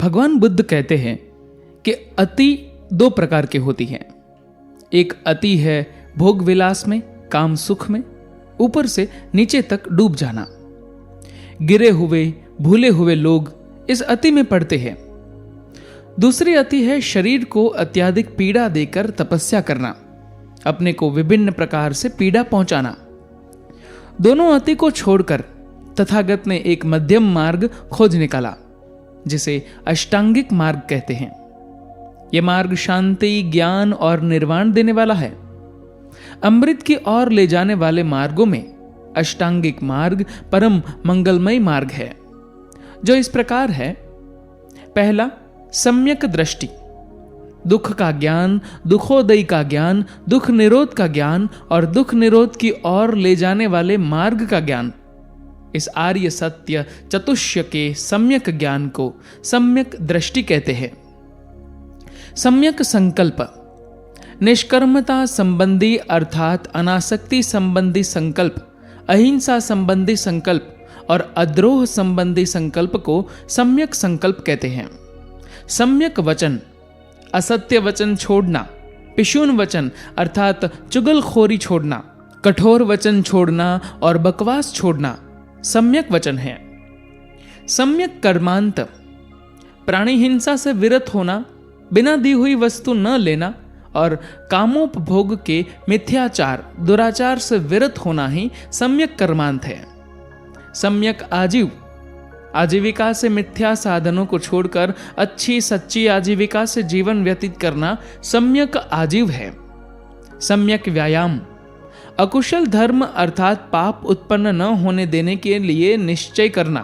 भगवान बुद्ध कहते हैं कि अति दो प्रकार की होती है। एक अति है भोग विलास में, काम सुख में, ऊपर से नीचे तक डूब जाना। गिरे हुए भूले हुए लोग इस अति में पड़ते हैं। दूसरी अति है शरीर को अत्यधिक पीड़ा देकर तपस्या करना, अपने को विभिन्न प्रकार से पीड़ा पहुंचाना। दोनों अति को छोड़कर तथागत ने एक मध्यम मार्ग खोज निकाला, जिसे अष्टांगिक मार्ग कहते हैं। यह मार्ग शांति, ज्ञान और निर्वाण देने वाला है। अमृत की ओर ले जाने वाले मार्गों में अष्टांगिक मार्ग परम मंगलमय मार्ग है, जो इस प्रकार है। पहला, सम्यक दृष्टि, दुख का ज्ञान, दुखोदय का ज्ञान, दुख निरोध का ज्ञान और दुख निरोध की ओर ले जाने वाले मार्ग का ज्ञान। इस आर्य सत्य चतुष्य के सम्यक ज्ञान को सम्यक दृष्टि कहते हैं। सम्यक संकल्प, निष्कर्मता संबंधी अर्थात अनासक्ति संबंधी संकल्प, अहिंसा संबंधी संकल्प और अद्रोह संबंधी संकल्प को सम्यक संकल्प कहते हैं। सम्यक वचन, असत्य वचन छोड़ना, पिशून वचन अर्थात चुगलखोरी छोड़ना, कठोर वचन छोड़ना और बकवास छोड़ना सम्यक वचन है। सम्यक कर्मांत, प्राणी हिंसा से विरत होना, बिना दी हुई वस्तु न लेना और कामोपभोग के मिथ्याचार दुराचार से विरत होना ही सम्यक कर्मांत है। सम्यक आजीव, आजीविका से मिथ्या साधनों को छोड़कर अच्छी सच्ची आजीविका से जीवन व्यतीत करना सम्यक आजीव है। सम्यक व्यायाम, अकुशल धर्म अर्थात पाप उत्पन्न न होने देने के लिए निश्चय करना,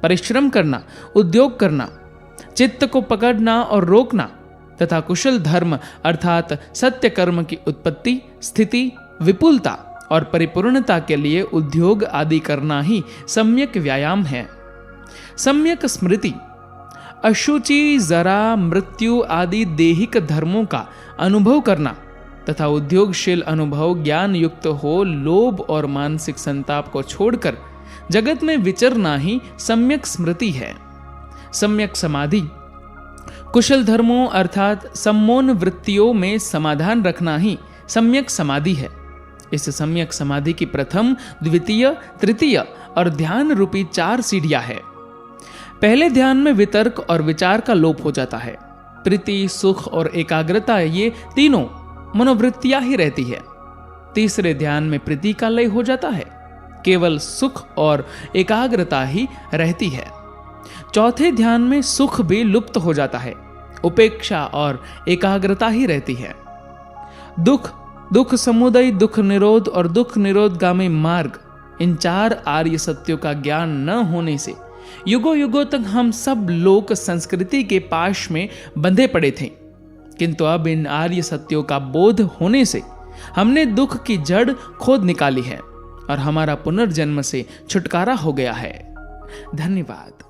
परिश्रम करना, उद्योग करना, चित्त को पकड़ना और रोकना तथा कुशल धर्म अर्थात सत्य कर्म की उत्पत्ति, स्थिति, विपुलता और परिपूर्णता के लिए उद्योग आदि करना ही सम्यक व्यायाम है। सम्यक स्मृति, अशुचि, जरा, मृत्यु आदि दैहिक धर्मों का अनुभव करना तथा उद्योगशील अनुभव ज्ञान युक्त हो लोभ और मानसिक संताप को छोड़कर जगत में विचरना ही सम्यक स्मृति है। सम्यक समाधि, कुशल धर्मों अर्थात सम्मोन वृत्तियों में समाधान रखना ही सम्यक समाधि है। इस सम्यक समाधि की प्रथम, द्वितीय, तृतीय और ध्यान रूपी 4 सीढ़ियां है। पहले ध्यान में वितर्क और विचार का लोप हो जाता है। प्रीति, सुख और एकाग्रता ये तीनों मनोवृत्तियां ही रहती है। तीसरे ध्यान में प्रीति का लय हो जाता है, केवल सुख और एकाग्रता ही रहती है। चौथे ध्यान में सुख भी लुप्त हो जाता है, उपेक्षा और एकाग्रता ही रहती है। दुख, दुख समुदय, दुख निरोध और दुख निरोधगामी मार्ग, इन 4 आर्य सत्यों का ज्ञान न होने से युगों युगों तक हम सब लोक संस्कृति के पाश में बंधे पड़े थे, किंतु अब इन आर्य सत्यों का बोध होने से हमने दुख की जड़ खोद निकाली है और हमारा पुनर्जन्म से छुटकारा हो गया है। धन्यवाद।